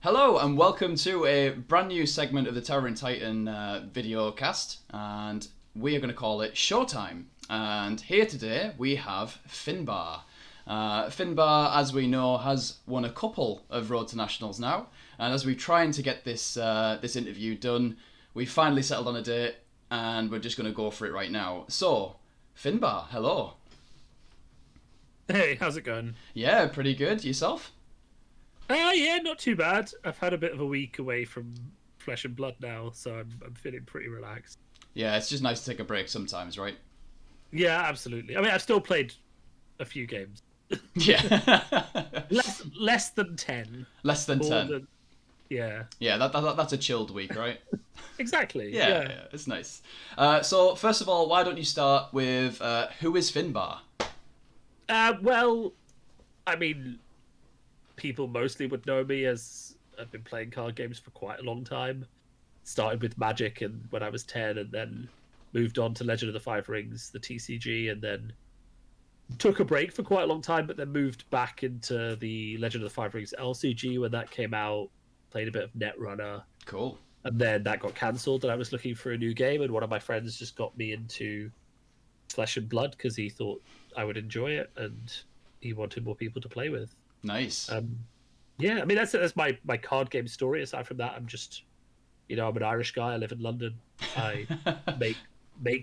Hello and welcome to a brand new segment of the ToweringTitan video cast, and we are going to call it Showtime. And here today we have Finbarr. Finbarr, as we know, has won a couple of Road to Nationals now, and as we're trying to get this interview done, we finally settled on a date, and we're just going to go for it right now. So, Finbarr, hello. Hey, how's it going? Yeah, pretty good. Yourself? Yeah, not too bad. I've had a bit of a week away from Flesh and Blood now, so I'm feeling pretty relaxed. Yeah, it's just nice to take a break sometimes, right? Yeah, absolutely. I mean, I've still played a few games. Yeah. Less than 10. Less than 10. Yeah. Yeah, that's a chilled week, right? Exactly. Yeah, it's nice. So, first of all, why don't you start with who is Finbarr? Well, I mean, people mostly would know me as I've been playing card games for quite a long time. Started with Magic and when I was 10, and then moved on to Legend of the Five Rings, the TCG, and then took a break for quite a long time, but then moved back into the Legend of the Five Rings LCG when that came out. Played a bit of Netrunner. Cool. And then that got cancelled, and I was looking for a new game, and one of my friends just got me into Flesh and Blood because he thought I would enjoy it, and he wanted more people to play with. Nice. Yeah, I mean that's my card game story. Aside from that, I'm just, I'm an Irish guy. I live in London. I make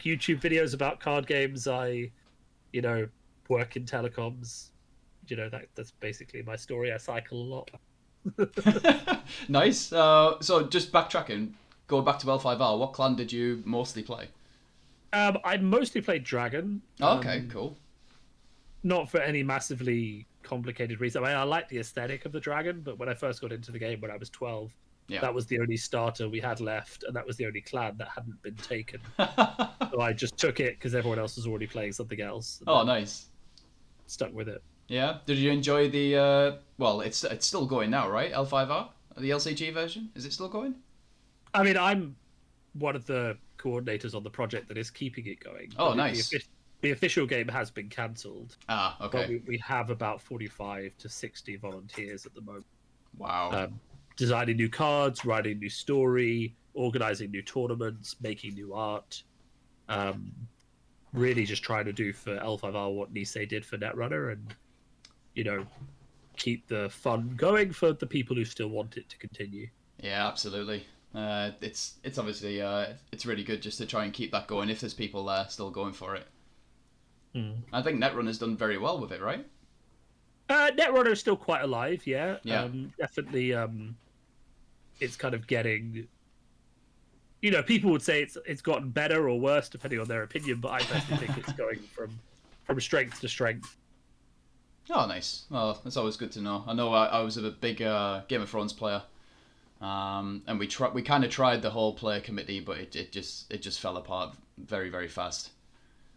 YouTube videos about card games. I, work in telecoms. That's basically my story. I cycle a lot. Nice. So just backtracking, going back to L5R, what clan did you mostly play? I mostly played Dragon. Okay, cool. Not for any massively complicated reason. I mean, I like the aesthetic of the dragon, but when I first got into the game when I was 12, that was the only starter we had left, and that was the only clan that hadn't been taken. So I just took it because everyone else was already playing something else. Oh, nice. Stuck with it. Yeah. Did you enjoy the? Well, it's still going now, right? L5R, the LCG version. Is it still going? I mean, I'm one of the coordinators on the project that is keeping it going. Oh, nice. The official game has been cancelled. Ah, okay. But we have about 45 to 60 volunteers at the moment. Wow. Designing new cards, writing new story, organizing new tournaments, making new art. Really just trying to do for L5R what Nisei did for Netrunner, and keep the fun going for the people who still want it to continue. Yeah, absolutely. It's obviously it's really good just to try and keep that going if there's people there still going for it. I think Netrunner's done very well with it, right? Netrunner is still quite alive, yeah. Yeah. Definitely, it's kind of getting. People would say it's gotten better or worse depending on their opinion, but I personally think it's going from strength to strength. Oh, nice. Well, that's always good to know. I know I was a big Game of Thrones player, and we kind of tried the whole player committee, but it just fell apart very, very fast.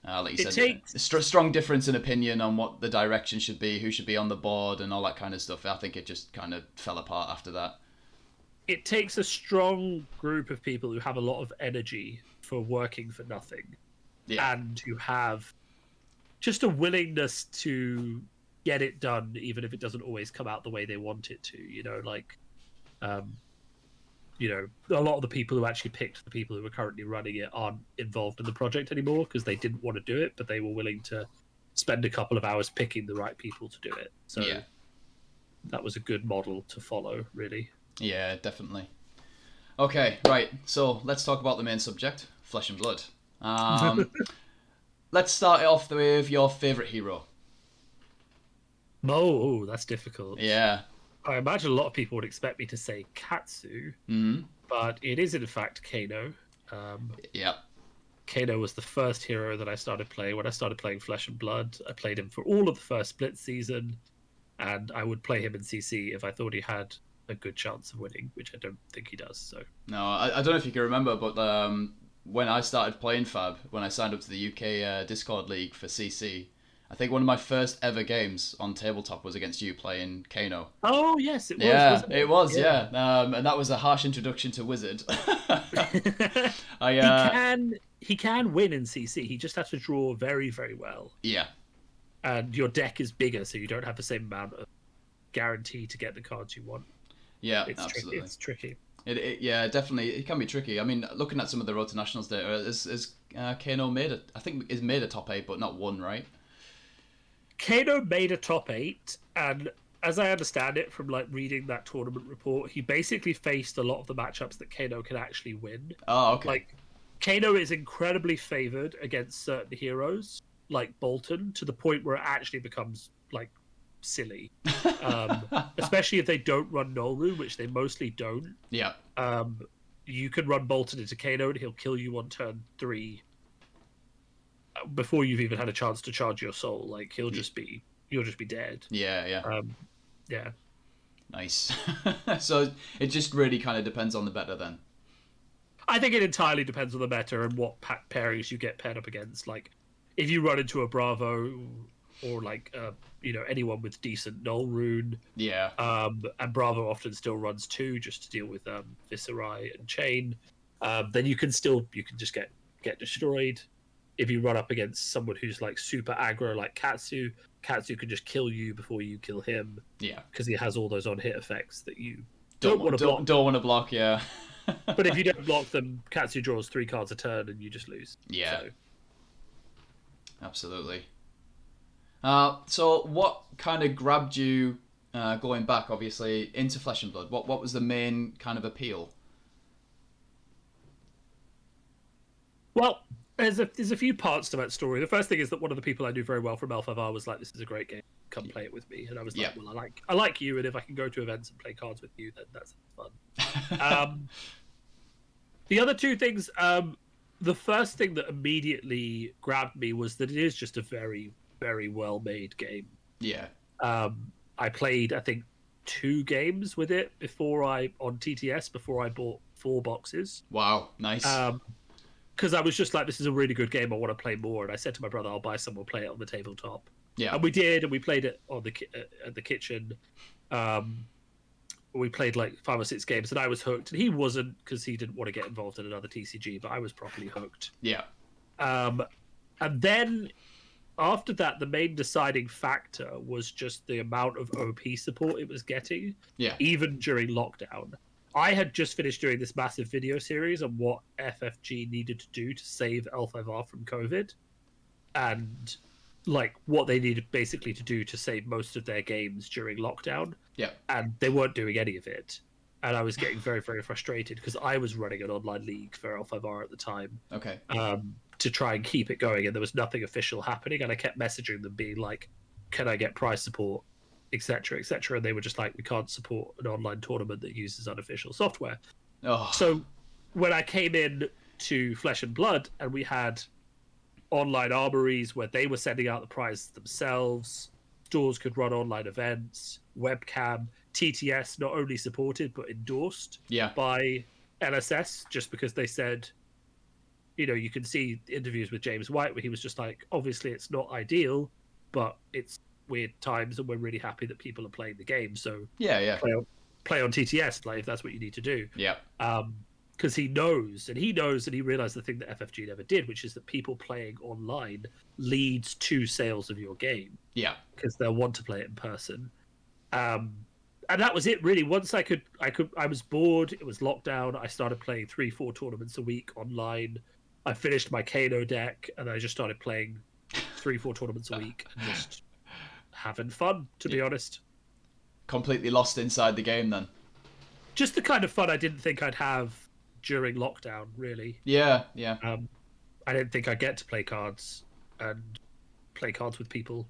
Like you said, a strong difference in opinion on what the direction should be, who should be on the board, and all that kind of stuff. I think it just kind of fell apart after that. It takes a strong group of people who have a lot of energy for working for nothing, and who have just a willingness to get it done, even if it doesn't always come out the way they want it to. A lot of the people who actually picked the people who are currently running it aren't involved in the project anymore because they didn't want to do it, but they were willing to spend a couple of hours picking the right people to do it. So that was a good model to follow, really. Yeah, definitely. Okay, right. So let's talk about the main subject, Flesh and Blood. Let's start it off with your favourite hero. Oh, that's difficult. Yeah. I imagine a lot of people would expect me to say Katsu, but it is in fact Kano. Kano was the first hero that I started playing when I started playing Flesh and Blood. I played him for all of the first split season, and I would play him in CC if I thought he had a good chance of winning, which I don't think he does. So no, I don't know if you can remember, but when I started playing Fab, when I signed up to the UK Discord League for CC, I think one of my first ever games on tabletop was against you playing Kano. Oh yes, it was. Yeah, it was. Yeah, and that was a harsh introduction to Wizard. He can win in CC. He just has to draw very, very well. Yeah, and your deck is bigger, so you don't have the same amount of guarantee to get the cards you want. Yeah, It's tricky. absolutely. It's tricky. Yeah, definitely. It can be tricky. I mean, looking at some of the Road to Nationals data, is Kano made it? I think is made a top 8, but not won, right? Kano made a top 8, and as I understand it from like reading that tournament report, he basically faced a lot of the matchups that Kano can actually win. Oh, okay. Like, Kano is incredibly favored against certain heroes, like Bolton, to the point where it actually becomes like silly. Especially if they don't run Null Rune, which they mostly don't. Yeah. You can run Bolton into Kano and he'll kill you on turn 3 before you've even had a chance to charge your soul. Like you'll just be dead. Yeah, yeah. Yeah. Nice. So it just really kind of depends on the meta then. I think it entirely depends on the meta and what pairings you get paired up against. Like, if you run into a Bravo or like anyone with decent Null Rune, Yeah. and Bravo often still runs 2 just to deal with Viserai and Chain, then you can just get destroyed. If you run up against someone who's like super aggro like Katsu can just kill you before you kill him. Yeah. Because he has all those on hit effects that you don't want to block. Don't want to block, yeah. But if you don't block them, Katsu draws 3 cards a turn and you just lose. Yeah. So. Absolutely. So what kind of grabbed you going back, obviously, into Flesh and Blood? What was the main kind of appeal? Well, there's a few parts to that story. The first thing is that one of the people I knew very well from L5R was like, "This is a great game. Come play it with me." And I was like, "Well, I like you, and if I can go to events and play cards with you, then that's fun." The other two things, the first thing that immediately grabbed me was that it is just a very, very well made game. Yeah. I played, I think, 2 games with it on TTS before I bought 4 boxes. Wow, nice. Because I was just like, this is a really good game. I want to play more. And I said to my brother, I'll buy some. We'll play it on the tabletop. Yeah. And we did, and we played it on at the kitchen. We played like 5 or 6 games, and I was hooked. And he wasn't, because he didn't want to get involved in another TCG, but I was properly hooked. Yeah. And then after that, the main deciding factor was just the amount of OP support it was getting. Yeah. Even during lockdown. I had just finished doing this massive video series on what FFG needed to do to save L5R from COVID, and like what they needed basically to do to save most of their games during lockdown. Yeah. And they weren't doing any of it. And I was getting very, very frustrated because I was running an online league for L5R at the time. Okay. To try and keep it going, and there was nothing official happening. And I kept messaging them being like, can I get prize support? Etc. Etc. And they were just like, we can't support an online tournament that uses unofficial software. Oh. So when I came in to Flesh and Blood and we had online armories where they were sending out the prizes themselves, stores could run online events, webcam, TTS not only supported but endorsed by LSS, just because they said, you can see interviews with James White where he was just like, obviously it's not ideal, but it's weird times and we're really happy that people are playing the game, so play on TTS, like, if that's what you need to do. Because he knows and he realized the thing that FFG never did, which is that people playing online leads to sales of your game, because they'll want to play it in person. And that was it really. Once I was bored, it was lockdown, I started playing 3-4 tournaments a week online. I finished my Kano deck and I just started playing 3-4 tournaments a week and just having fun, to be honest. Completely lost inside the game then. Just the kind of fun I didn't think I'd have during lockdown, really. Yeah. I didn't think I'd get to play cards with people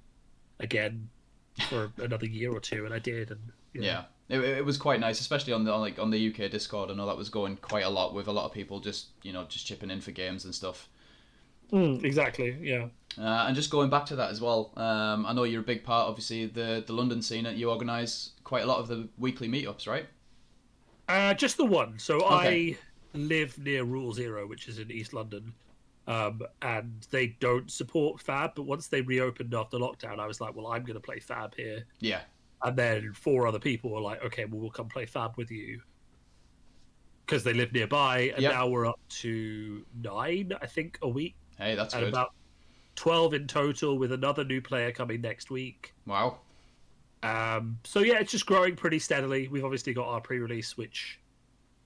again for another year or 2, and I did. And it was quite nice, especially on the UK Discord. I know that was going quite a lot with a lot of people just chipping in for games and stuff. Exactly, yeah. And just going back to that as well, I know you're a big part, obviously, the London scene. You organise quite a lot of the weekly meetups, right? Just the one. So okay. I live near Rule Zero, which is in East London, and they don't support Fab, but once they reopened after lockdown, I was like, well, I'm going to play Fab here. Yeah. And then 4 other people were like, okay, well, we'll come play Fab with you, because they live nearby, and now we're up to 9, I think, a week. Hey, that's and good. About 12 in total, with another new player coming next week. Wow. So yeah, it's just growing pretty steadily. We've obviously got our pre-release, which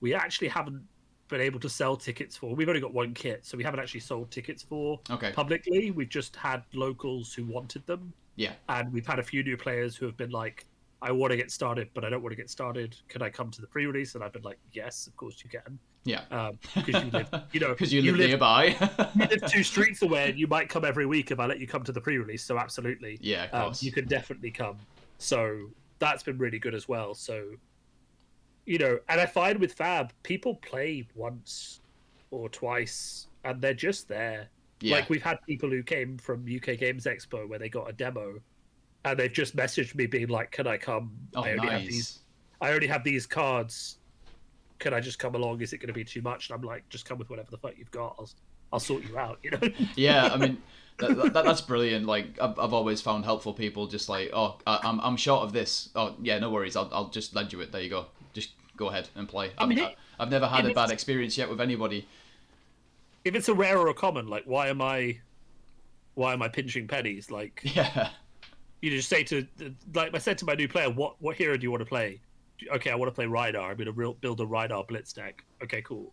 we actually haven't been able to sell tickets for. We've only got one kit, so we haven't actually sold tickets for Okay. publicly. We've just had locals who wanted them, Yeah. and we've had a few new players who have been like, "I want to get started, but I don't want to get started. Can I come to the pre-release?" And I've been like, "Yes, of course you can." Yeah. Because you live, Because you live nearby. you live 2 streets away, and you might come every week if I let you come to the pre-release. So absolutely, Yeah, of course. you can definitely come. So that's been really good as well. So and I find with Fab, people play once or twice, and they're just there. Yeah. Like we've had people who came from UK Games Expo where they got a demo, and they've just messaged me being like, "Can I come? Oh, I only have nice. these. I only have these cards. Can I just come along? Is it going to be too much?" And I'm like, "Just come with whatever the fuck you've got. I'll sort you out." Yeah, I mean, that's brilliant. Like, I've always found helpful people just like, oh, I'm short of this. Oh, yeah, no worries. I'll just lend you it. There you go. Just go ahead and play. I've never had a bad experience yet with anybody. If it's a rare or a common, like, why am I pinching pennies? Like, Yeah. you just say to, like I said to my new player, what hero do you want to play? Okay, I want to play Rydar. I'm going to build a Rydar Blitz deck. Okay, cool.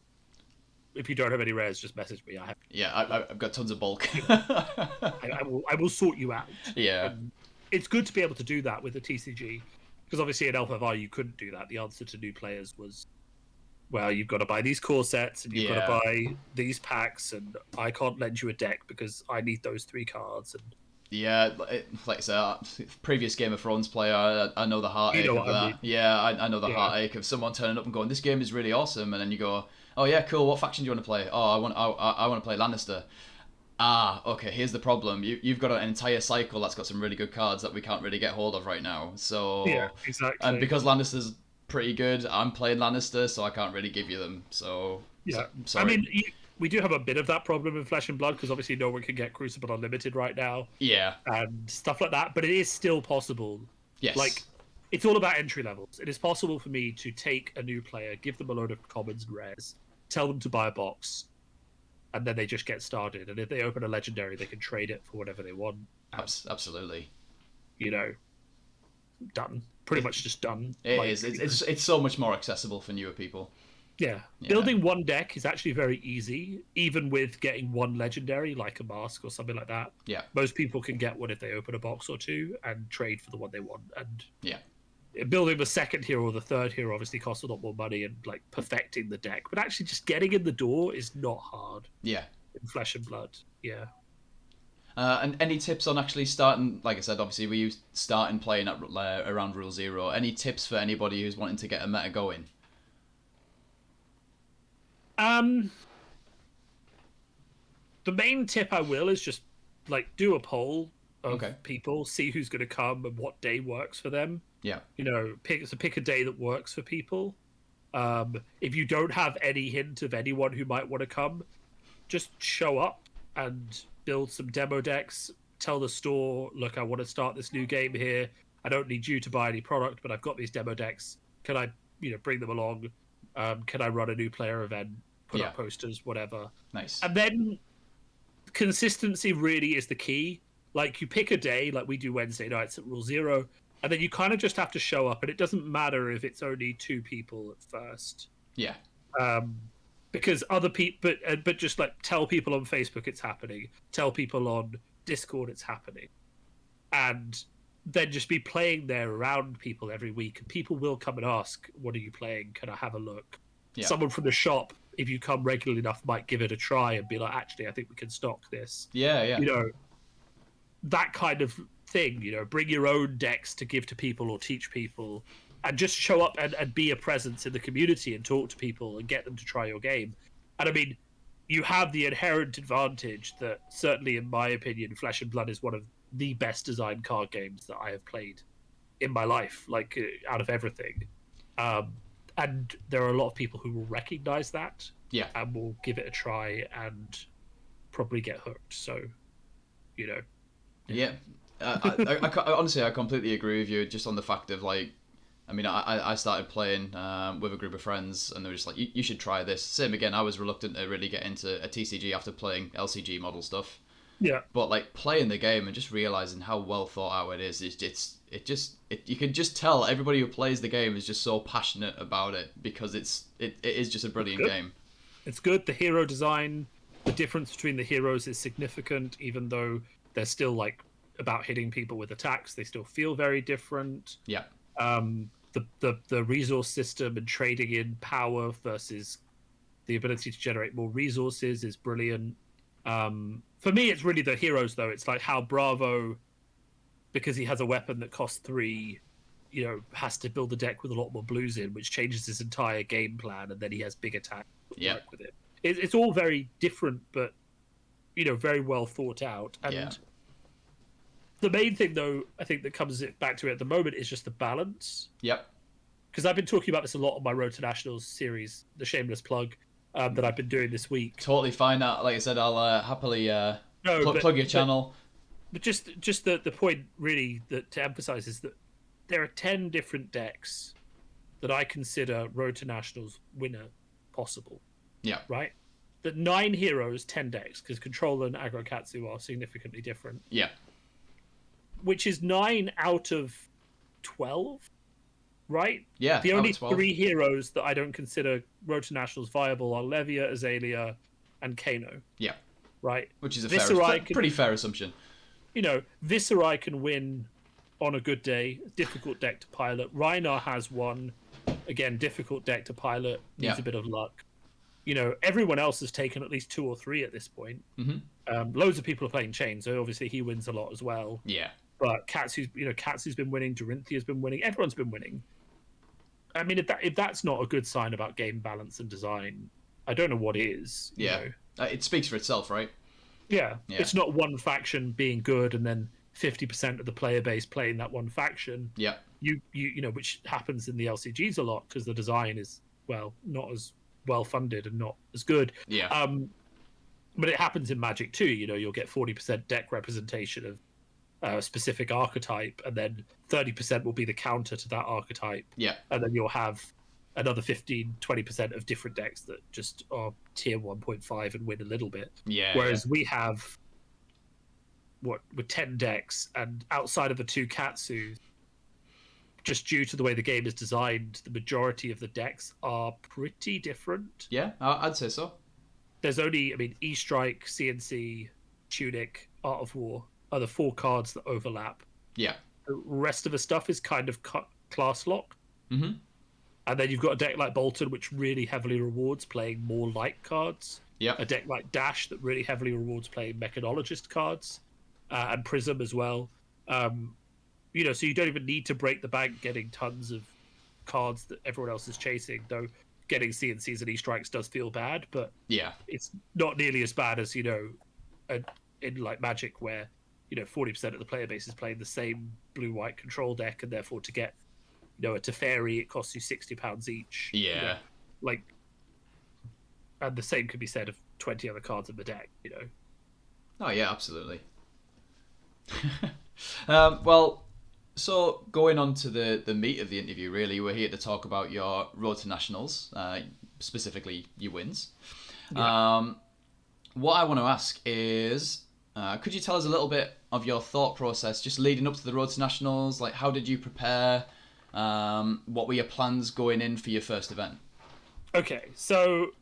If you don't have any rares, just message me. I've got tons of bulk. I will sort you out. Yeah. And it's good to be able to do that with a TCG, because obviously in LFR you couldn't do that. The answer to new players was, well, you've got to buy these core sets and you've got to buy these packs, and I can't lend you a deck because I need those 3 cards. And yeah, like I said, previous Game of Thrones player, I know the heartache of that. I mean. Yeah, I know the heartache of someone turning up and going, "This game is really awesome," and then you go, "Oh yeah, cool. What faction do you want to play?" "Oh, I want to play Lannister." Ah, okay. Here's the problem. You've got an entire cycle that's got some really good cards that we can't really get hold of right now. So yeah, exactly. And because Lannister's pretty good, I'm playing Lannister, so I can't really give you them. So yeah, sorry. I mean, we do have a bit of that problem in Flesh and Blood because obviously no one can get Crucible Unlimited right now. Yeah. And stuff like that, but it is still possible. Yes. Like, it's all about entry levels. It is possible for me to take a new player, give them a load of commons and rares, tell them to buy a box, and then they just get started. And if they open a legendary, they can trade it for whatever they want. Absolutely. Done. Pretty much just done. It is. It's so much more accessible for newer people. Yeah. Building one deck is actually very easy, even with getting one legendary, like a mask or something like that. Yeah. Most people can get one if they open a box or 2 and trade for the one they want. And yeah. Building the second hero or the third hero obviously costs a lot more money, and like perfecting the deck. But actually just getting in the door is not hard. Yeah. In Flesh and Blood. Yeah. And any tips on actually starting? Like I said, obviously we used starting playing at around Rule 0. Any tips for anybody who's wanting to get a meta going? The main tip I will is just like do a poll of Okay. people, see who's going to come and what day works for them. Yeah. Pick a day that works for people. If you don't have any hint of anyone who might want to come, just show up and build some demo decks. Tell the store, look, I want to start this new game here. I don't need you to buy any product, but I've got these demo decks. Can I, bring them along? Can I run a new player event? Put up posters, whatever. Nice. And then consistency really is the key. Like, you pick a day, like we do Wednesday nights at Rule 0, and then you kind of just have to show up, and it doesn't matter if it's only 2 people at first. Yeah. Because other people, but just like tell people on Facebook it's happening, tell people on Discord it's happening, and then just be playing there around people every week. And people will come and ask, "What are you playing? Can I have a look?" Yeah. Someone from the shop, if you come regularly enough, might give it a try and be like, "Actually, I think we can stock this." Yeah. That kind of thing. Bring your own decks to give to people or teach people, and just show up and be a presence in the community and talk to people and get them to try your game. And I mean, you have the inherent advantage that, certainly in my opinion, Flesh and Blood is one of the best designed card games that I have played in my life, like out of everything. And there are a lot of people who will recognize that, and will give it a try and probably get hooked. So, Yeah. Honestly, I completely agree with you. Just on the fact of like, I mean, I started playing with a group of friends, and they were just like, you should try this. Same again, I was reluctant to really get into a TCG after playing LCG model stuff. Yeah. But like playing the game and just realizing how well thought out it is, you can just tell everybody who plays the game is just so passionate about it because it is just a brilliant game. It's good. The hero design, the difference between the heroes is significant, even though they're still like about hitting people with attacks. They still feel very different. Yeah. The resource system and trading in power versus the ability to generate more resources is brilliant. For me, it's really the heroes, though. It's like how Bravo, because he has a weapon that costs 3, has to build a deck with a lot more blues in, which changes his entire game plan, and then he has big attack Yeah. work with it. It's all very different, but very well thought out. And the main thing, though, I think that comes back to it at the moment is just the balance. Yep. Because I've been talking about this a lot on my Road to Nationals series, the shameless plug, that I've been doing this week. Totally fine. Like I said, I'll happily plug your channel. But just the point really that to emphasize is that there are 10 different decks that I consider Road to Nationals winner possible. Yeah. Right? That 9 heroes, 10 decks, because Control and Aggro Katsu are significantly different. Yeah. Which is 9 out of 12, right? Yeah. The only 3 heroes that I don't consider Road to Nationals viable are Levia, Azalea, and Kano. Yeah. Right? Which is a pretty fair assumption. Viserai can win on a good day. Difficult deck to pilot. Rhinar has one. Again, difficult deck to pilot. Needs a bit of luck. Everyone else has taken at least 2 or 3 at this point. Mm-hmm. Loads of people are playing Chain, so obviously he wins a lot as well. Yeah. But Katsu's been winning. Dorinthia's been winning. Everyone's been winning. I mean, if that's not a good sign about game balance and design, I don't know what is. Yeah. It speaks for itself, right? Yeah. It's not one faction being good and then 50% of the player base playing that one faction. Yeah. Which happens in the LCGs a lot because the design is, not as well funded and not as good. Yeah. But it happens in Magic too. You'll get 40% deck representation of a specific archetype, and then 30% will be the counter to that archetype. Yeah. And then you'll have another 15-20% of different decks that just are tier 1.5 and win a little bit. Yeah. Whereas we have with 10 decks, and outside of the 2 Katsus, just due to the way the game is designed, the majority of the decks are pretty different. Yeah, I'd say so. There's only, E-Strike, CNC, Tunic, Art of War are the 4 cards that overlap. Yeah. The rest of the stuff is kind of class locked. Mm-hmm. And then you've got a deck like Bolton, which really heavily rewards playing more light cards. Yeah. A deck like Dash that really heavily rewards playing Mechanologist cards, and Prism as well. So you don't even need to break the bank getting tons of cards that everyone else is chasing, though getting CNCs and E-Strikes does feel bad, but it's not nearly as bad as, in like Magic, where 40% of the player base is playing the same blue-white control deck, and therefore to get a Teferi, it costs you £60 each. Yeah. And the same could be said of 20 other cards in the deck, Oh, yeah, absolutely. Well, so going on to the meat of the interview, really, we're here to talk about your Road to Nationals, specifically your wins. Yeah. What I want to ask is, could you tell us a little bit of your thought process just leading up to the Road to Nationals? Like, how did you prepare? What were your plans going in for your first event? Okay, so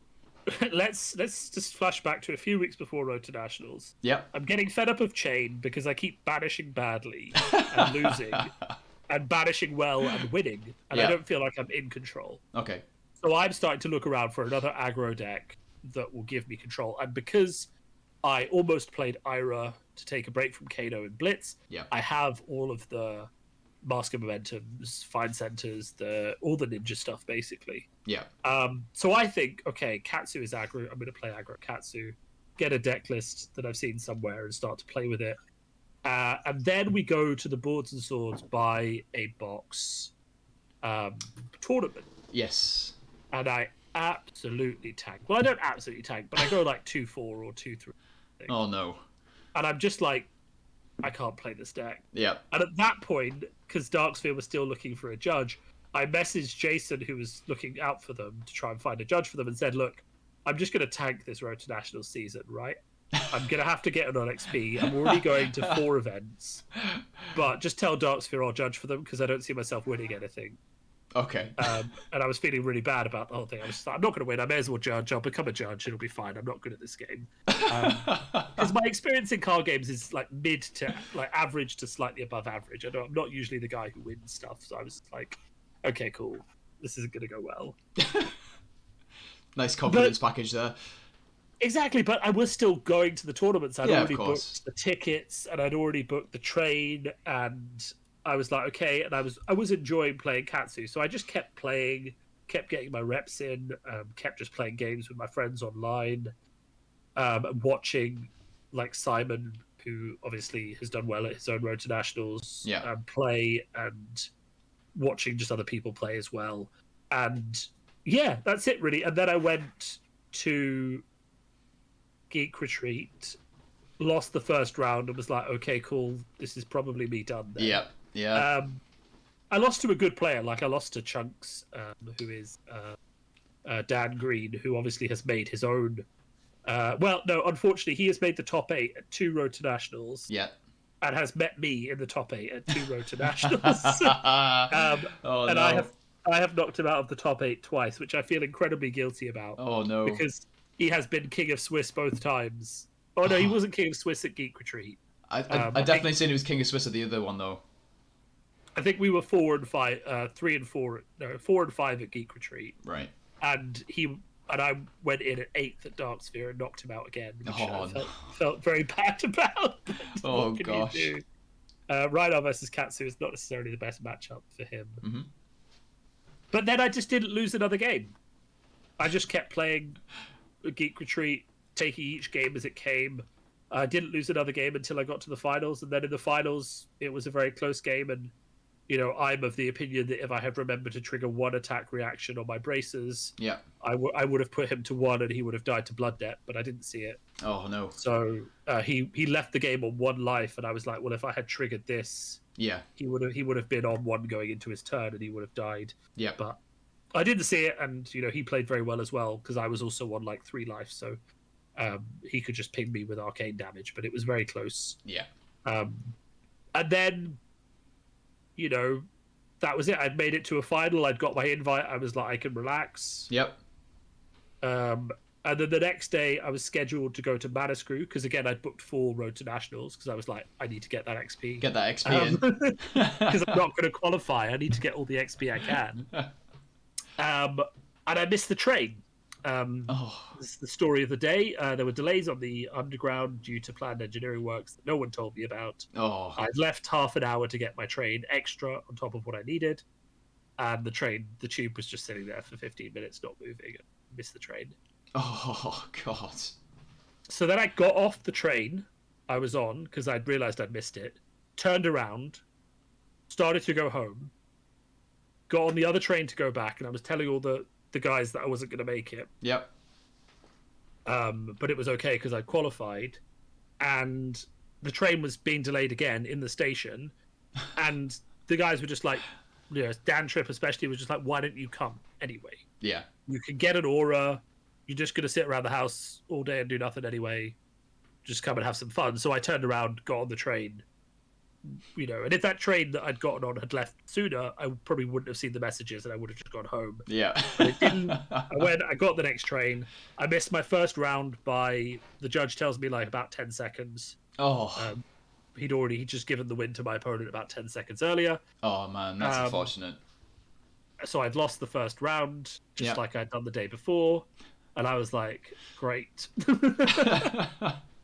let's just flash back to a few weeks before Road to Nationals. Yep. I'm getting fed up of Chain because I keep banishing badly and losing, and banishing well and winning, and I don't feel like I'm in control. Okay. So I'm starting to look around for another aggro deck that will give me control, and because I almost played Ira to take a break from Kano and Blitz, I have all of the Mask of Momentums, Fine Centers, all the ninja stuff, basically. Yeah. So I think, okay, Katsu is aggro. I'm going to play aggro Katsu, get a deck list that I've seen somewhere and start to play with it. And then we go to the Boards and Swords, buy a box tournament. Yes. And I absolutely tank. Well, I don't absolutely tank, but I go like 2-4 or 2-3. Oh, no. And I'm just like, I can't play this deck. Yeah. And at that point, because Darksphere was still looking for a judge, I messaged Jason, who was looking out for them, to try and find a judge for them, and said, look, I'm just going to tank this Road to Nationals season, right? I'm going to have to get it on XP. I'm already going to 4 events. But just tell Darksphere I'll judge for them because I don't see myself winning anything. Okay. And I was feeling really bad about the whole thing. I was just like, I'm not going to win. I may as well judge. I'll become a judge. It'll be fine. I'm not good at this game. Because my experience in card games is like mid to like average to slightly above average. I'm not usually the guy who wins stuff. So I was like, okay, cool. This isn't going to go well. Nice confidence package there. Exactly, but I was still going to the tournaments. I'd already of course. booked the tickets and I'd already booked the train, and I was like, okay, and I was enjoying playing Katsu, so I just kept playing, kept getting my reps in, kept just playing games with my friends online, watching like Simon, who obviously has done well at his own road to nationals, play, and watching just other people play as well, and yeah, that's it really. And then I went to Geek Retreat, lost the first round, and was like, okay, cool, this is probably me done there. Yeah. I lost to a good player. Like I lost to Chunks, who is Dan Green, who obviously has made his own. Well, no, unfortunately, he has made the top 8 at 2 Road to Nationals. Yeah. And has met me in the top 8 at 2 Road to Nationals. And no. I have knocked him out of the top 8 twice, which I feel incredibly guilty about. Oh no. Because he has been King of Swiss both times. Oh no, he wasn't King of Swiss at Geek Retreat. I definitely seen he was King of Swiss at the other one though. I think we were 4 and 5, 3 and 4, no, 4 and 5 at Geek Retreat. Right. And I went in at 8th at Darksphere and knocked him out again, which no. felt very bad about. Oh gosh. Rhino versus Katsu is not necessarily the best matchup for him. Mm-hmm. But then I just didn't lose another game. I just kept playing Geek Retreat, taking each game as it came. I didn't lose another game until I got to the finals, and then in the finals it was a very close game, and you know, I'm of the opinion that if I had remembered to trigger 1 attack reaction on my braces, I would have put him to 1 and he would have died to blood debt, but I didn't see it. Oh no. So he left the game on 1 life, and I was like, well, if I had triggered this, he would have been on 1 going into his turn and he would have died. Yeah. But I didn't see it, and you know, he played very well as well because I was also on like 3 life, so he could just ping me with arcane damage, but it was very close. Yeah. And then, you know, that was it. I'd made it to a final. I'd got my invite. I was like, I can relax. Yep. And then the next day, I was scheduled to go to Manascrew because, again, I'd booked 4 Road to Nationals because I was like, I need to get that XP. Get that XP in. Because I'm not going to qualify. I need to get all the XP I can. And I missed the train. This is the story of the day. There were delays on the underground due to planned engineering works that no one told me about. I'd left half an hour to get my train extra on top of what I needed, and the tube was just sitting there for 15 minutes not moving. I missed the train. Oh god. So then I got off the train I was on because I'd realized I'd missed it, turned around, started to go home, got on the other train to go back, and I was telling all the guys that I wasn't going to make it. Yep. But it was okay because I qualified, and the train was being delayed again in the station, and the guys were just like, you know, Dan Tripp especially was just like, why don't you come anyway? Yeah. You can get an aura. You're just going to sit around the house all day and do nothing anyway. Just come and have some fun. So I turned around, got on the train, you know, and if that train that I'd gotten on had left sooner, I probably wouldn't have seen the messages and I would have just gone home. Yeah. But it didn't. I got the next train. I missed my first round by, the judge tells me, like about 10 seconds. He'd just given the win to my opponent about 10 seconds earlier. Oh man, that's unfortunate. So I'd lost the first round, just like I'd done the day before. And I was like, great.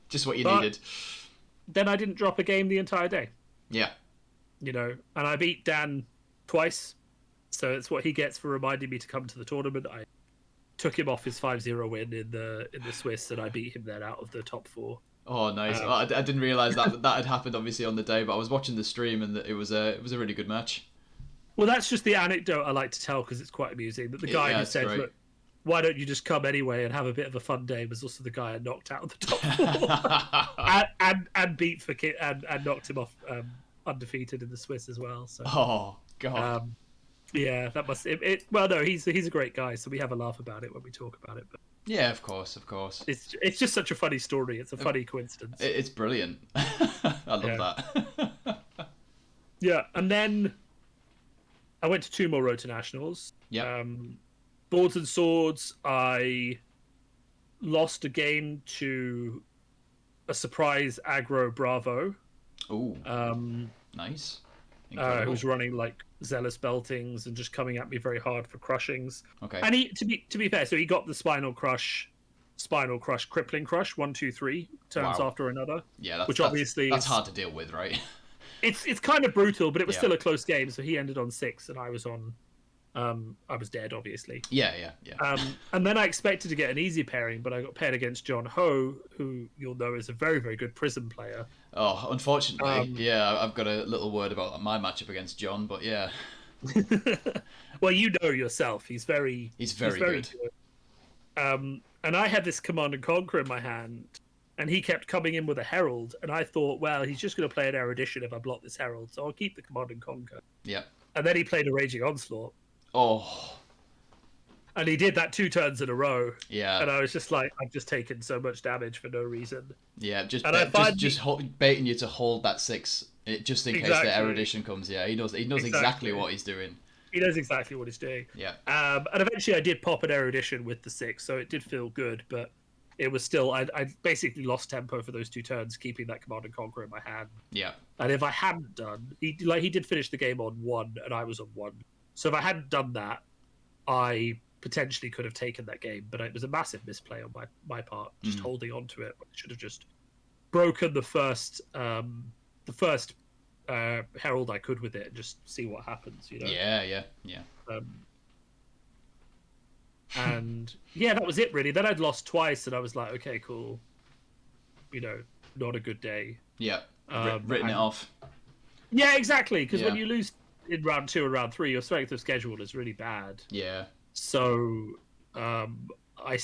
Just what you needed. Then I didn't drop a game the entire day. Yeah. You know, and I beat Dan twice. So it's what he gets for reminding me to come to the tournament. I took him off his 5-0 win in the Swiss, and I beat him then out of the top 4. Oh, nice. I didn't realise that had happened obviously on the day, but I was watching the stream and it was a really good match. Well, that's just the anecdote I like to tell because it's quite amusing. That the guy who said, look, why don't you just come anyway and have a bit of a fun day, was also the guy I knocked out of the top 4 and beat for Kit and knocked him off undefeated in the Swiss as well. So oh god, yeah, that must it. Well, no, he's a great guy, so we have a laugh about it when we talk about it. But Yeah, of course, of course. It's just such a funny story. It's a funny coincidence. It's brilliant. I love that. Yeah, and then I went to 2 more Road to Nationals. Yeah. Boards and Swords, I lost a game to a surprise aggro Bravo. Ooh. Um, Nice. who was running like zealous beltings and just coming at me very hard for crushings. Okay. And he, to be fair, so he got the spinal crush, crippling crush, 1, 2, 3 turns Wow. after another. Yeah, which obviously that's is, hard to deal with, right? It's kind of brutal, but it was Yeah. still a close game. So he ended on 6, and I was on. I was dead, obviously. Yeah. And then I expected to get an easy pairing, but I got paired against John Ho, who you'll know is a very, very good Prism player. Oh, unfortunately, yeah, I've got a little word about my matchup against John, but yeah. Well, you know yourself, he's very good. And I had this Command and Conquer in my hand, and he kept coming in with a Herald, and I thought, well, he's just going to play an Erudition if I block this Herald, so I'll keep the Command and Conquer. Yeah. And then he played a Raging Onslaught. Oh. And he did that 2 turns in a row. Yeah. And I was just like, I've just taken so much damage for no reason. Yeah, just and baiting you to hold that 6, just in case the Erudition comes. Yeah, he knows exactly what he's doing. He knows exactly what he's doing. Yeah. And eventually I did pop an Erudition with the 6, so it did feel good, but it was still, I basically lost tempo for those 2 turns, keeping that Command and Conquer in my hand. Yeah. And if I hadn't done, he did finish the game on 1, and I was on 1. So if I hadn't done that, I potentially could have taken that game, but it was a massive misplay on my part, just holding on to it. I should have just broken the first Herald I could with it and just see what happens, you know? Yeah. And yeah, that was it really. Then I'd lost twice, and I was like, okay, cool. You know, not a good day. Yeah. Written it off. Yeah, exactly. Because when you lose in round 2 and round 3, your strength of schedule is really bad. Yeah. So I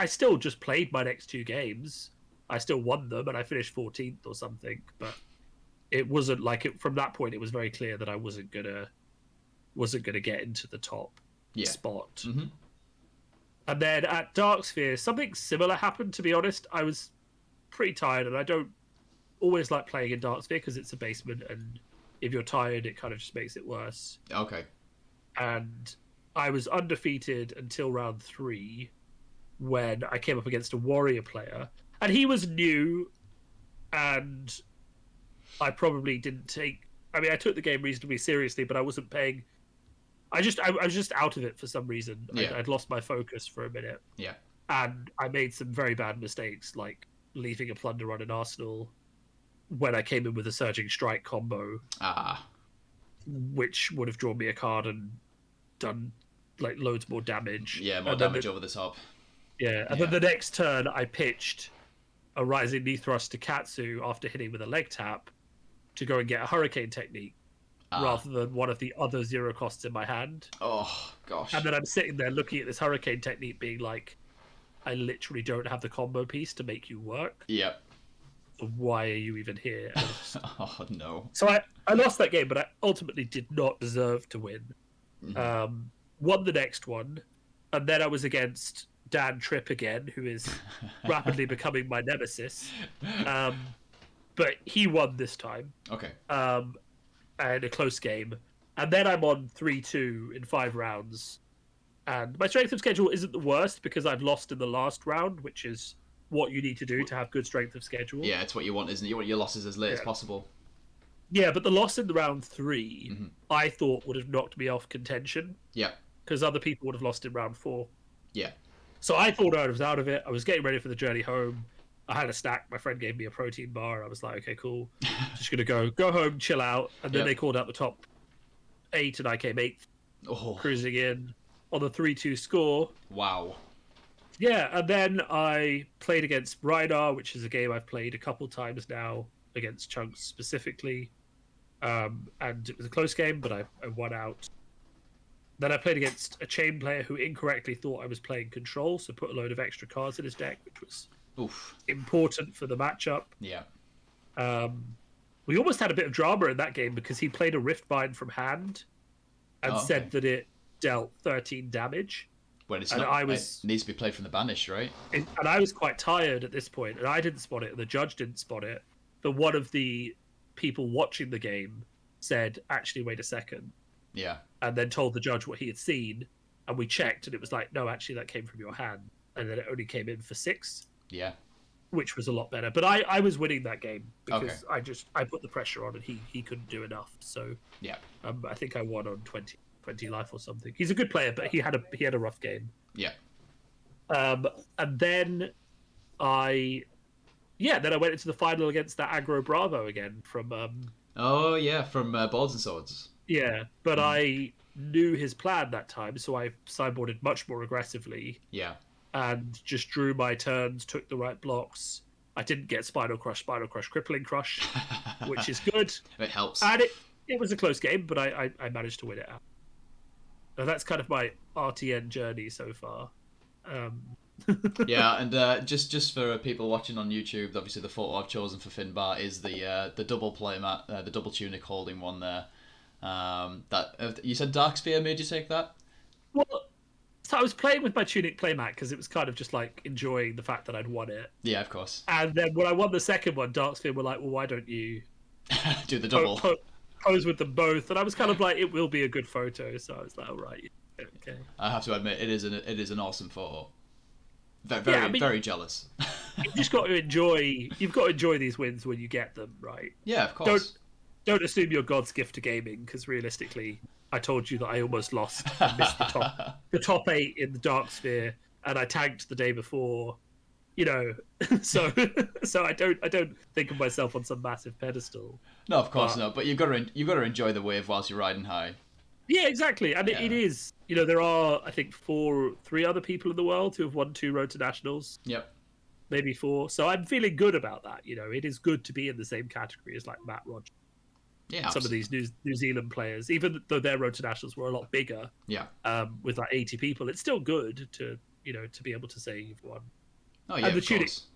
still just played my next 2 games. I still won them, and I finished 14th or something. But it wasn't like it. From that point, it was very clear that I wasn't gonna get into the top spot. Mm-hmm. And then at Darksphere, something similar happened. To be honest, I was pretty tired, and I don't always like playing in Darksphere because it's a basement, and if you're tired, it kind of just makes it worse. Okay. And I was undefeated until round 3, when I came up against a warrior player, and he was new, and I probably didn't take. I mean, I took the game reasonably seriously, but I wasn't paying. I was just out of it for some reason. Yeah. I'd lost my focus for a minute. Yeah. And I made some very bad mistakes, like leaving a plunder on an arsenal when I came in with a surging strike combo, which would have drawn me a card and done like loads more damage. Yeah, more damage over the top. Yeah, and then the next turn I pitched a Rising Knee Thrust to Katsu after hitting with a leg tap to go and get a Hurricane technique rather than one of the other 0 costs in my hand. Oh, gosh. And then I'm sitting there looking at this Hurricane technique being like, I literally don't have the combo piece to make you work. Yep. So why are you even here? Oh, no. So I lost that game, but I ultimately did not deserve to win. Mm-hmm. Won the next one, and then I was against Dan Tripp again, who is rapidly becoming my nemesis. But he won this time. Okay. And a close game. And then I'm on 3-2 in 5 rounds. And my strength of schedule isn't the worst because I've lost in the last round, which is what you need to do to have good strength of schedule. Yeah, it's what you want, isn't it? You want your losses as late as possible. Yeah, but the loss in the round 3, I thought would have knocked me off contention. Yeah. Because other people would have lost in round 4. Yeah. So I thought I was out of it. I was getting ready for the journey home. I had a snack. My friend gave me a protein bar. I was like, okay, cool. Just going to go home, chill out. And then they called out the top 8, and I came 8th, cruising in on the 3-2 score. Wow. Yeah, and then I played against Rhinar, which is a game I've played a couple times now, against Chunks specifically. And it was a close game, but I won out. Then I played against a chain player who incorrectly thought I was playing control, so put a load of extra cards in his deck, which was important for the matchup. Yeah. We almost had a bit of drama in that game because he played a Riftbind from hand and said that it dealt 13 damage. When it's And not, I it was, needs to be played from the banished, right? and I was quite tired at this point, and I didn't spot it, and the judge didn't spot it. But one of the people watching the game said, "Actually, wait a second," Yeah. and then told the judge what he had seen, and we checked, and it was like, "No, actually, that came from your hand," and then it only came in for 6, Yeah. which was a lot better. But I was winning that game Okay. because I put the pressure on, and he couldn't do enough. So Yeah. I think I won on 20 life or something. He's a good player, but he had a rough game. Yeah. And then I went into the final against that Aggro Bravo again from Oh yeah, from Boards and Swords. but I knew his plan that time, so I sideboarded much more aggressively Yeah. and just drew my turns, took the right blocks. I didn't get Spinal Crush, Crippling Crush, which is good. It helps. And it was a close game, but I managed to win it out. And that's kind of my RTN journey so far. Yeah, and just for people watching on YouTube, obviously the photo I've chosen for Finbarr is the double playmat, the double tunic holding one there. That you said Darksphere made you take that? Well, so I was playing with my tunic playmat because it was kind of just like enjoying the fact that I'd won it. Yeah, of course. And then when I won the second one, Darksphere were like, "Well, why don't you Do the double. pose with them both?" And I was kind of like, "It will be a good photo." So I was like, "All right, okay." I have to admit, it is an awesome photo. Very jealous. You've just got to enjoy. You've got to enjoy these wins when you get them, right? Yeah, of course. Don't assume you're God's gift to gaming, because realistically, I told you that I almost lost and missed the top 8 in the Dark Sphere, and I tanked the day before. You know, so I don't think of myself on some massive pedestal. No, of course not. But you've got to enjoy the wave whilst you're riding high. Yeah, exactly. And it is, there are, I think, 3 other people in the world who have won 2 Road to Nationals. Yep. Maybe 4. So I'm feeling good about that. It is good to be in the same category as like Matt Rogers. Yeah, some of these New Zealand players, even though their Road to Nationals were a lot bigger. Yeah. With like 80 people, it's still good to be able to say you've won. Oh yeah, and of course.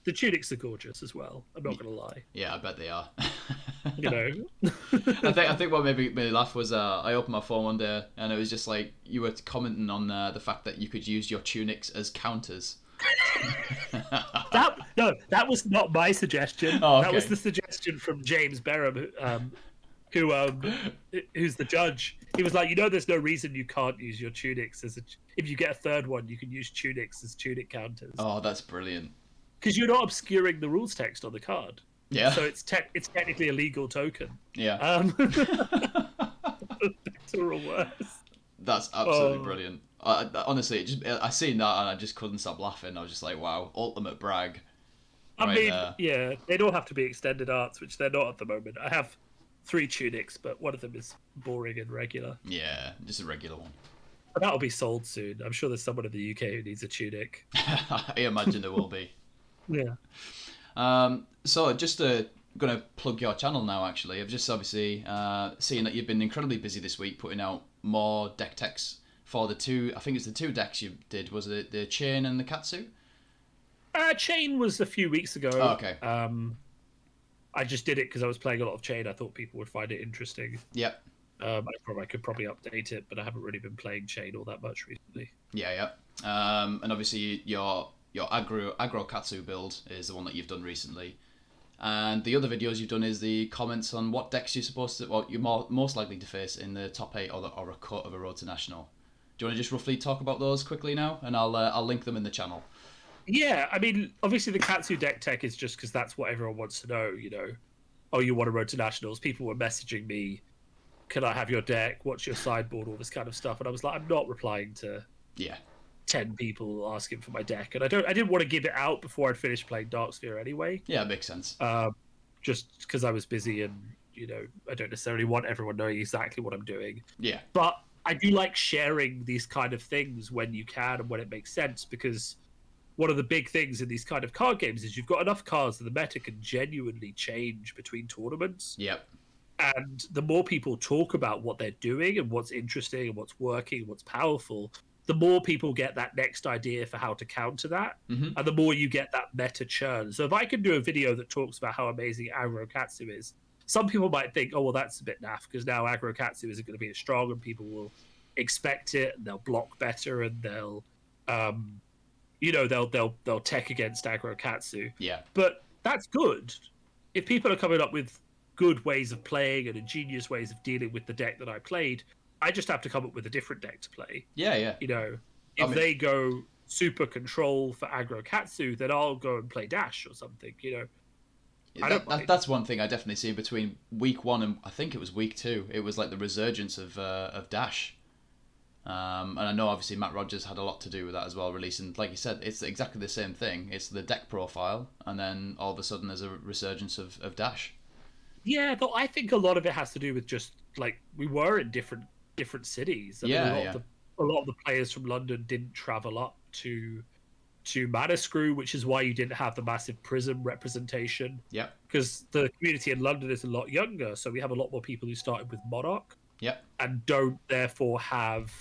The tunics are gorgeous as well. I'm not going to lie. Yeah, I bet they are. I think what made me laugh was I opened my phone one day and it was just like you were commenting on the fact that you could use your tunics as counters. That was not my suggestion. Oh, okay. That was the suggestion from James Berham, who's the judge. He was like, there's no reason you can't use your tunics if you get a third one, you can use tunics as tunic counters. Oh, that's brilliant. Because you're not obscuring the rules text on the card. Yeah. So it's technically a legal token. Yeah. Better or worse. That's absolutely brilliant. Honestly, I seen that and I just couldn't stop laughing. I was just like, wow, ultimate brag. Yeah, they don't have to be extended arts, which they're not at the moment. I have 3 tunics, but one of them is boring and regular. Yeah, just a regular one. But that'll be sold soon. I'm sure there's someone in the UK who needs a tunic. I imagine there will be. Yeah. So just gonna plug your channel now. Actually, I've just obviously seen that you've been incredibly busy this week, putting out more deck techs for the 2. I think it's the 2 decks you did. Was it the Chain and the Katsu? Chain was a few weeks ago. Oh, okay. I just did it because I was playing a lot of Chain. I thought people would find it interesting. Yep. I could probably update it, but I haven't really been playing Chain all that much recently. Yeah. And obviously your aggro Katsu build is the one that you've done recently. And the other videos you've done is the comments on what decks you're most likely to face in the top 8 or a cut of a Road to National. Do you want to just roughly talk about those quickly now, and I'll link them in the channel. Yeah, I mean, obviously the Katsu deck tech is just because that's what everyone wants to know. Oh, you want a Road to Nationals? People were messaging me, "Can I have your deck? What's your sideboard?" All this kind of stuff, and I was like, I'm not replying to 10 people asking for my deck, and I didn't want to give it out before I'd finished playing Darksphere anyway. Yeah, it makes sense. Just because I was busy and I don't necessarily want everyone knowing exactly what I'm doing. Yeah. But I do like sharing these kind of things when you can and when it makes sense, because one of the big things in these kind of card games is you've got enough cards that the meta can genuinely change between tournaments. Yep. And the more people talk about what they're doing and what's interesting and what's working and what's powerful, the more people get that next idea for how to counter that. Mm-hmm. And the more you get that meta churn. So if I can do a video that talks about how amazing Aggro Katsu is, some people might think, oh, well, that's a bit naff because now Aggro Katsu isn't going to be as strong and people will expect it, and they'll block better, and they'll they'll tech against aggro Katsu. Yeah. But that's good. If people are coming up with good ways of playing and ingenious ways of dealing with the deck that I played, I just have to come up with a different deck to play. Yeah, yeah. If they go super control for aggro Katsu, then I'll go and play Dash or something. That's one thing I definitely see between week 1 and I think it was week 2. It was like the resurgence of Dash. And I know obviously Matt Rogers had a lot to do with that as well, releasing, like you said, it's exactly the same thing. It's the deck profile, and then all of a sudden there's a resurgence of Dash. Yeah, though I think a lot of it has to do with just like we were in different cities. A lot of the players from London didn't travel up to Manascrew, which is why you didn't have the massive Prism representation. Yeah. Because the community in London is a lot younger, so we have a lot more people who started with Monarch. Yeah. And don't therefore have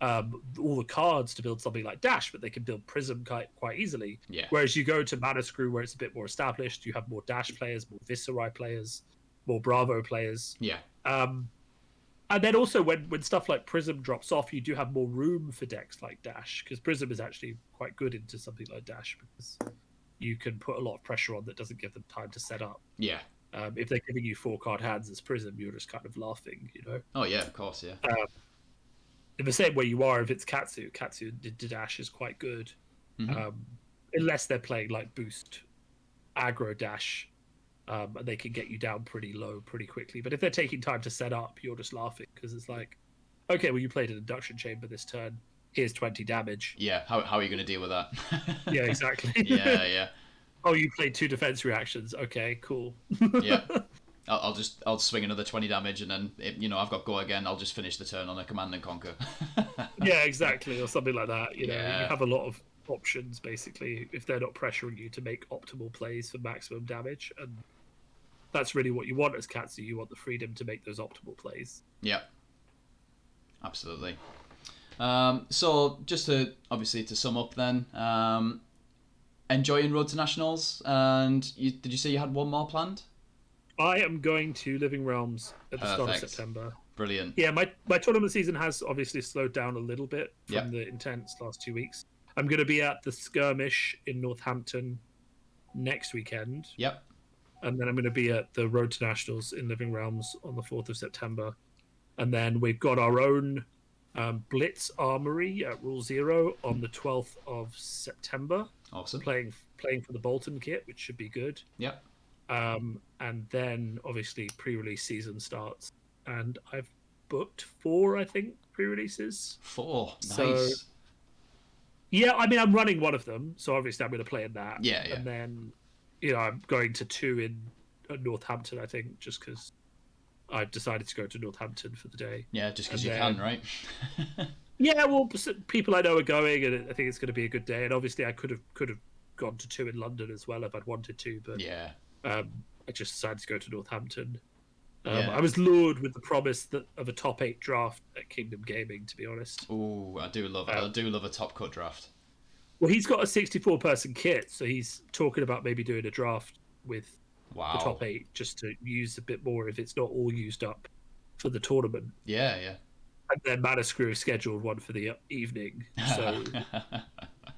all the cards to build something like Dash, but they can build Prism quite easily. Yeah. Whereas you go to Manascrew, where it's a bit more established, you have more Dash players, more Viserai players, more Bravo players. Yeah. And then also when stuff like Prism drops off, you do have more room for decks like Dash, because Prism is actually quite good into something like Dash, because you can put a lot of pressure on that doesn't give them time to set up. Yeah. If they're giving you 4-card hands as Prism, you're just kind of laughing, Oh yeah, of course, yeah. In the same way you are if it's Katsu. Katsu Dash is quite good. Mm-hmm. Unless they're playing like boost aggro Dash, and they can get you down pretty low pretty quickly. But if they're taking time to set up, you're just laughing, because it's like, okay, well, you played an induction chamber this turn. Here's 20 damage. Yeah, how are you going to deal with that? Yeah, exactly. Yeah. Oh, you played 2 defense reactions. Okay, cool. Yeah. I'll swing another 20 damage, and then I've got go again. I'll just finish the turn on a command and conquer. Yeah, exactly, or something like that. You Yeah. have a lot of options basically if they're not pressuring you to make optimal plays for maximum damage, and that's really what you want as Katsu. You want the freedom to make those optimal plays. Yeah, absolutely. So just to sum up then, enjoying Road to Nationals, and did you say you had one more planned? I am going to Living Realms at the start of Perfect. September. Brilliant. Yeah, my tournament season has obviously slowed down a little bit from Yep. the intense last 2 weeks. I'm going to be at the Skirmish in Northampton next weekend. Yep. And then I'm going to be at the Road to Nationals in Living Realms on the 4th of September. And then we've got our own Blitz Armory at Rule Zero on the 12th of September. Awesome. Playing for the Bolton kit, which should be good. Yep. And then obviously pre-release season starts, and I've booked 4, I think, pre-releases. 4. Nice. So, yeah, I mean, I'm running one of them, so obviously I'm going to play in that. Yeah. And then, I'm going to 2 in Northampton, I think, just because I've decided to go to Northampton for the day. Yeah, just because you can, right? Yeah, well, people I know are going, and I think it's going to be a good day. And obviously, I could have gone to 2 in London as well if I'd wanted to, but yeah. I just decided to go to Northampton. Yeah. I was lured with the promise of a top 8 draft at Kingdom Gaming, to be honest. Ooh, I do love a top cut draft. Well, he's got a 64-person kit, so he's talking about maybe doing a draft with the top 8 just to use a bit more if it's not all used up for the tournament. Yeah. And then Manascrew scheduled one for the evening.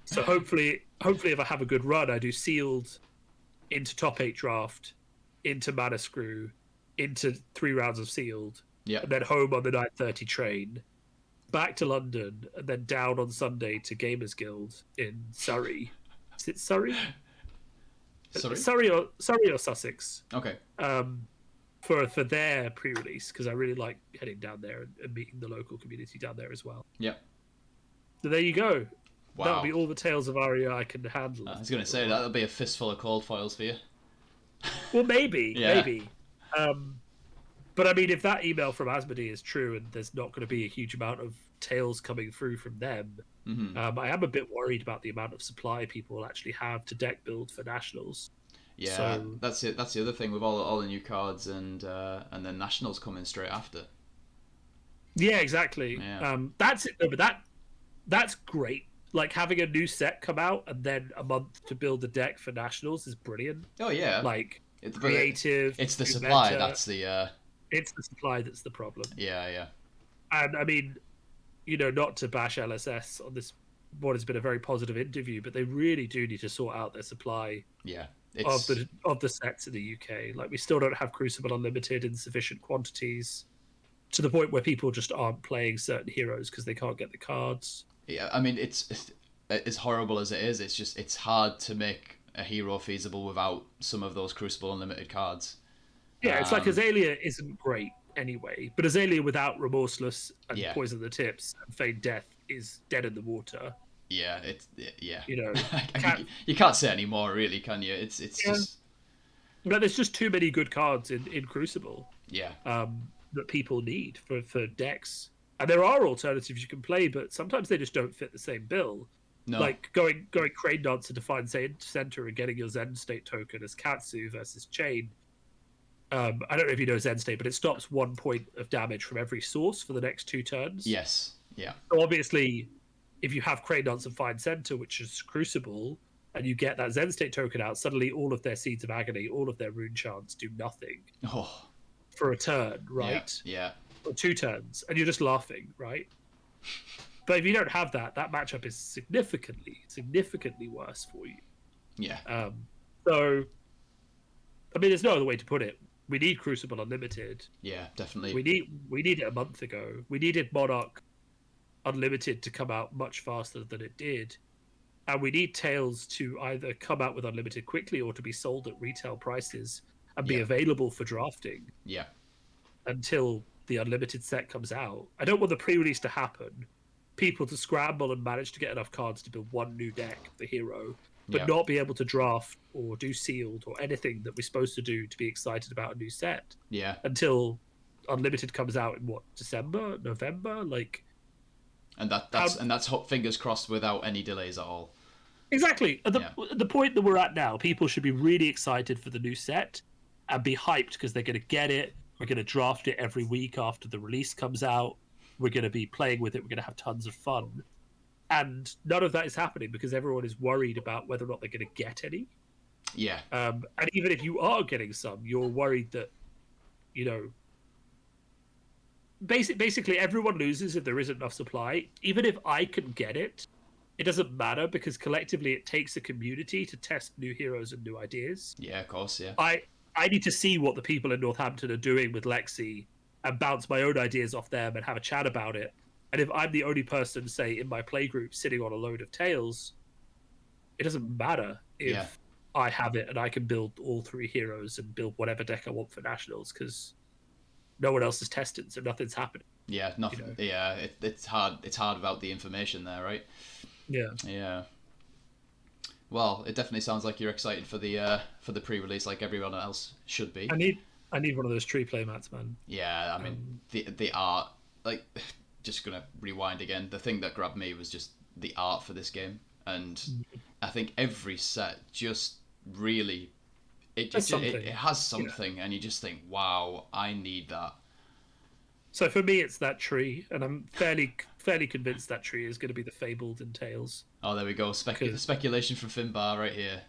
So hopefully if I have a good run, I do sealed into top 8 draft, into Manascrew, into 3 rounds of sealed, Yeah. and then home on the 9:30 train, back to London, and then down on Sunday to Gamers Guild in Surrey. Is it Surrey? Sorry? Surrey or Sussex? Okay. For their pre-release, because I really like heading down there and meeting the local community down there as well. Yeah. So there you go. Wow. That'll be all the Tales of Aria I can handle. I was going to say, that'll be a fistful of cold foils for you. Well, maybe, Yeah. maybe. But I mean, if that email from Asmodee is true and there's not going to be a huge amount of tales coming through from them, I am a bit worried about the amount of supply people will actually have to deck build for Nationals. Yeah, So- that's it. That's the other thing with all the new cards and then Nationals coming straight after. Yeah, exactly. Yeah. That's it. No, but that's great. Like having a new set come out and then a month to build a deck for Nationals is brilliant. Oh yeah. Like It's creative. It's the new supply meta. that's the. It's the supply that's the problem. Yeah. And I mean, not to bash LSS on this, what has been a very positive interview, but they really do need to sort out their supply Yeah, of the sets in the UK. Like, we still don't have Crucible Unlimited in sufficient quantities, to the point where people just aren't playing certain heroes because they can't get the cards. yeah. I mean, it's as horrible as it is. It's hard to make a hero feasible without some of those Crucible Unlimited cards. Yeah, it's like Azalea isn't great anyway, but Azalea without Remorseless and Yeah. Poison the Tips and Feigned Death is dead in the water. Yeah, yeah. You can't say any more, really, can you? It's just. But there's just too many good cards in Crucible. Yeah. That people need for decks, and there are alternatives you can play, but sometimes they just don't fit the same bill. No. Like going Crane Dancer to find center and getting your Zen State token as Katsu versus Chain. I don't know if you know Zen State, but it stops 1 point of damage from every source for the next 2 turns. Yes. Yeah. So obviously, if you have Crane Dance and Find Center, which is Crucible, and you get that Zen State token out, suddenly all of their Seeds of Agony, all of their rune chants do nothing for a turn, right? Yeah. Or 2 turns, and you're just laughing, right? But if you don't have that matchup is significantly worse for you. Yeah. So, I mean, there's no other way to put it. We need Crucible Unlimited. Yeah, definitely. We need it a month ago. We needed Monarch Unlimited to come out much faster than it did. And we need Tails to either come out with Unlimited quickly or to be sold at retail prices and be available for drafting. Yeah. Until the Unlimited set comes out. I don't want the pre-release to happen. People to scramble and manage to get enough cards to build one new deck of the hero, but not be able to draft or do sealed or anything that we're supposed to do to be excited about a new set. Yeah. Until Unlimited comes out in December, November, like. And that's fingers crossed without any delays at all. Exactly. At the point that we're at now, people should be really excited for the new set and be hyped because they're going to get it. We're going to draft it every week after the release comes out. We're going to be playing with it. We're going to have tons of fun. And none of that is happening because everyone is worried about whether or not they're going to get any. Yeah. And even if you are getting some, you're worried that, basically everyone loses if there isn't enough supply. Even if I can get it, it doesn't matter because collectively it takes a community to test new heroes and new ideas. Yeah, of course, yeah. I need to see what the people in Northampton are doing with Lexi and bounce my own ideas off them and have a chat about it. And if I'm the only person, say, in my playgroup sitting on a load of Tails, it doesn't matter if I have it and I can build all 3 heroes and build whatever deck I want for Nationals because no one else is tested, so nothing's happening. Yeah, nothing. Yeah, it's hard. It's hard without the information there, right? Yeah. Yeah. Well, it definitely sounds like you're excited for the pre-release, like everyone else should be. I need one of those tree play mats, man. Yeah, I mean the art. Like, just gonna rewind again. The thing that grabbed me was just the art for this game, and I think every set just really it has something, and you just think, wow, I need that. So for me, it's that tree, and I'm fairly convinced that tree is going to be the Fabled in Tails. Oh, there we go. Speculation from Finbarr right here.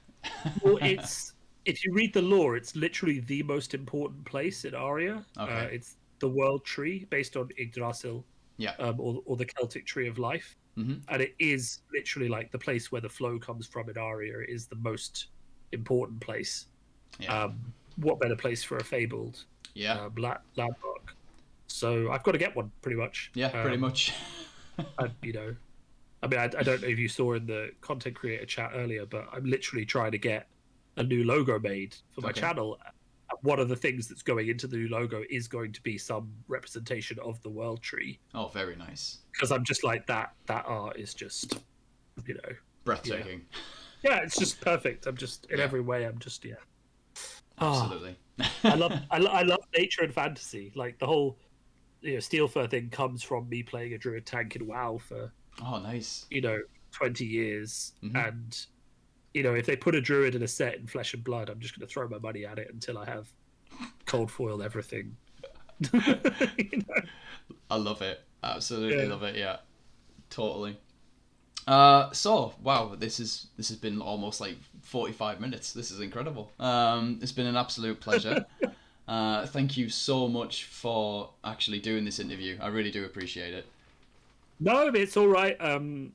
Well, if you read the lore, it's literally the most important place in Aria. Okay. It's the World Tree, based on Yggdrasil. Yeah. Or the Celtic Tree of Life. Mm-hmm. And it is literally like the place where the flow comes from in Aria. It is the most important place. Yeah. What better place for a Fabled landmark? So I've got to get one, pretty much. Yeah, pretty much. I don't know if you saw in the content creator chat earlier, but I'm literally trying to get a new logo made for my channel. One of the things that's going into the new logo is going to be some representation of the World Tree. Oh, very nice. Because I'm just like, that art is just, breathtaking. Yeah, it's just perfect. I'm just, in every way, I'm just, Absolutely. I love nature and fantasy. Like, the whole Steel Fur thing comes from me playing a druid tank in WoW for 20 years. Mm-hmm. And if they put a druid in a set in Flesh and Blood, I'm just going to throw my money at it until I have cold foiled everything. I love it. Absolutely love it. Yeah, totally. So wow, this has been almost like 45 minutes. This is incredible. It's been an absolute pleasure. Thank you so much for actually doing this interview. I really do appreciate it. No, I mean, it's all right. I'm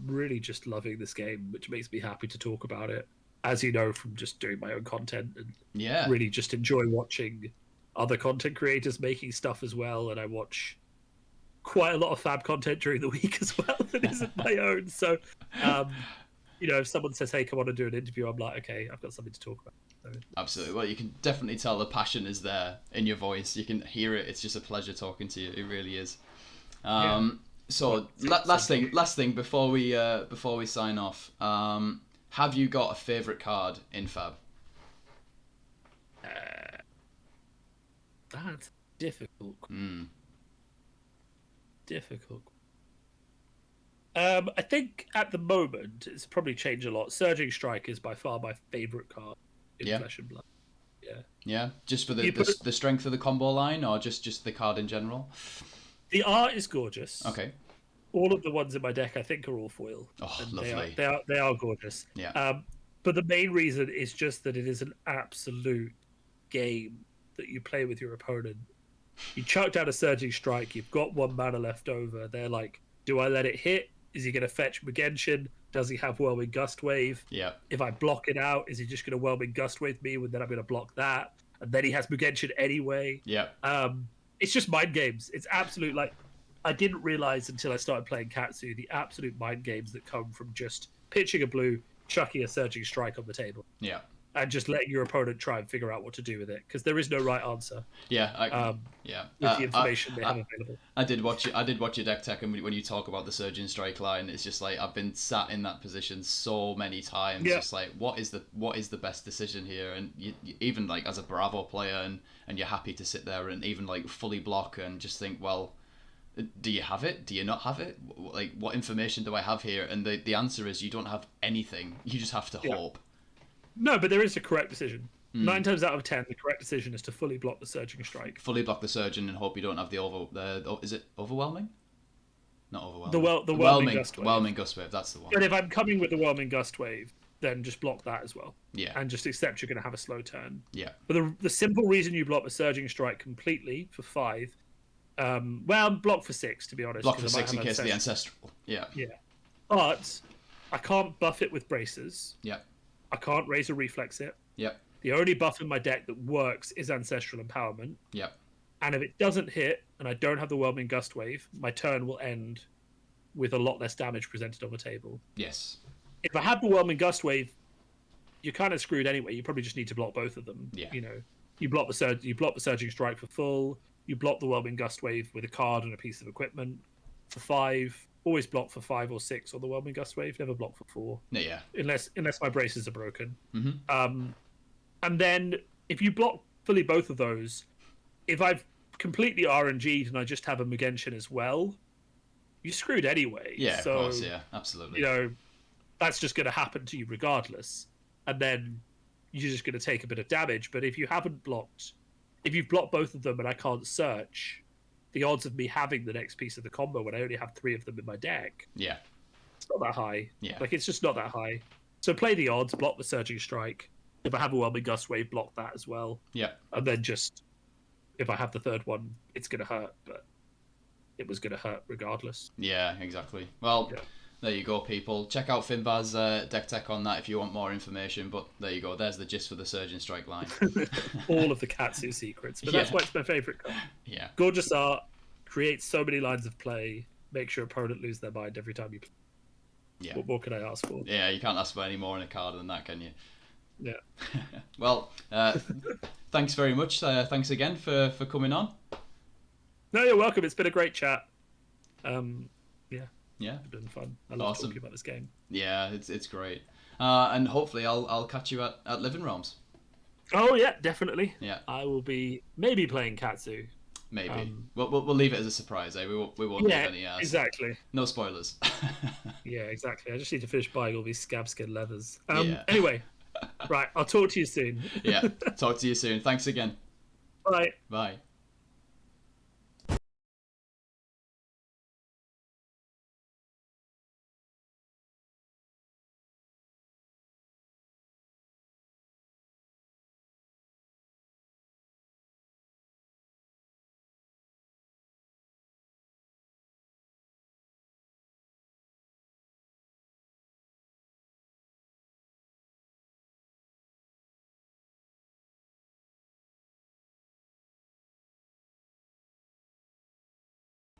really just loving this game, which makes me happy to talk about it. As you know, from just doing my own content, and Yeah. really just enjoy watching other content creators making stuff as well. And I watch quite a lot of fab content during the week as well that isn't my own. So, if someone says, "Hey, come on and do an interview," I'm like, "Okay, I've got something to talk about." So, Absolutely. Well, you can definitely tell the passion is there in your voice. You can hear it. It's just a pleasure talking to you. It really is. So last thing before we sign off. Have you got a favorite card in Fab? That's difficult. Difficult. I think at the moment it's probably changed a lot. Surging Strike is by far my favorite card in Flesh and Blood. Yeah. Yeah, just for the strength of the combo line, or just the card in general. The art is gorgeous. Okay. All of the ones in my deck, I think, are all foil. Oh, lovely. They are gorgeous. Yeah. But the main reason is just that it is an absolute game that you play with your opponent. You chuck down a Surging Strike, you've got 1 mana left over. They're like, do I let it hit? Is he going to fetch Mugenshun? Does he have Whirlwind Gust Wave? Yeah. If I block it out, is he just going to Whirlwind Gust Wave me? And then I'm going to block that. And then he has Mugenshun anyway. Yeah. It's just mind games. It's absolute, like, I didn't realize until I started playing Katsu the absolute mind games that come from just pitching a blue, chucking a Surging Strike on the table. Yeah. And just letting your opponent try and figure out what to do with it, because there is no right answer. Yeah, with the information they have available. I did watch your deck tech, and when you talk about the Surgeon Strike line, it's just like I've been sat in that position so many times. Yeah. Just like what is the best decision here? And you even like as a Bravo player, and you're happy to sit there and even like fully block and just think, well, do you have it? Do you not have it? Like, what information do I have here? And the answer is you don't have anything. You just have to hope. No, but there is a correct decision. 9 times out of 10, the correct decision is to fully block the Surging Strike. Fully block the Surgeon and hope you don't have is it overwhelming? Not overwhelming. The Whelming Gust Wave. Whelming Gust Wave, that's the one. But if I'm coming with the Whelming Gust Wave, then just block that as well. Yeah. And just accept you're going to have a slow turn. Yeah. But the simple reason you block the Surging Strike completely for 5, block for 6, to be honest. Block for 6 in case of the Ancestral. Yeah. Yeah. But I can't buff it with Braces. Yeah. I can't Razor Reflex it. Yep. The only buff in my deck that works is Ancestral Empowerment. Yep. And if it doesn't hit, and I don't have the Whelming Gust Wave, my turn will end with a lot less damage presented on the table. Yes. If I have the Whelming Gust Wave, you're kind of screwed anyway. You probably just need to block both of them. Yeah. You block the Surging Strike for full. You block the Whelming Gust Wave with a card and a piece of equipment for 5. Always block for 5 or 6 on the Whelming Gust Wave. Never block for 4. Yeah. Unless my braces are broken. Mm-hmm. And then if you block fully both of those, if I've completely RNG'd and I just have a Mugenshun as well, you're screwed anyway. Yeah, so, of course, yeah, absolutely. That's just going to happen to you regardless. And then you're just going to take a bit of damage. But if you've blocked both of them and I can't search, the odds of me having the next piece of the combo when I only have 3 of them in my deck, it's not that high. Yeah. Like, it's just not that high. So play the odds, block the Surging Strike. If I have a Whelming Gust Wave, block that as well. Yeah. And then just, if I have the third one, it's going to hurt, but it was going to hurt regardless. Yeah, exactly. Well, there you go, people. Check out Finbarr's deck tech on that if you want more information, but there you go. There's the gist for the Surgeon Strike line. All of the Katsu secrets, but that's why it's my favourite card. Yeah. Gorgeous art, creates so many lines of play, makes your opponent lose their mind every time you play. Yeah. What more can I ask for? Yeah, you can't ask for any more in a card than that, can you? Yeah. Well, thanks very much. Thanks again for coming on. No, you're welcome. It's been a great chat. Yeah. It's been fun. I love talking about this game. Yeah, it's great. And hopefully I'll catch you at Living Realms. Oh yeah, definitely. Yeah. I will be maybe playing Katsu. Maybe. We'll leave it as a surprise, eh? We won't give any exactly. No spoilers. Yeah, exactly. I just need to finish buying all these scab skin leathers. Yeah. Anyway, right, I'll talk to you soon. Yeah, talk to you soon. Thanks again. Bye. Bye.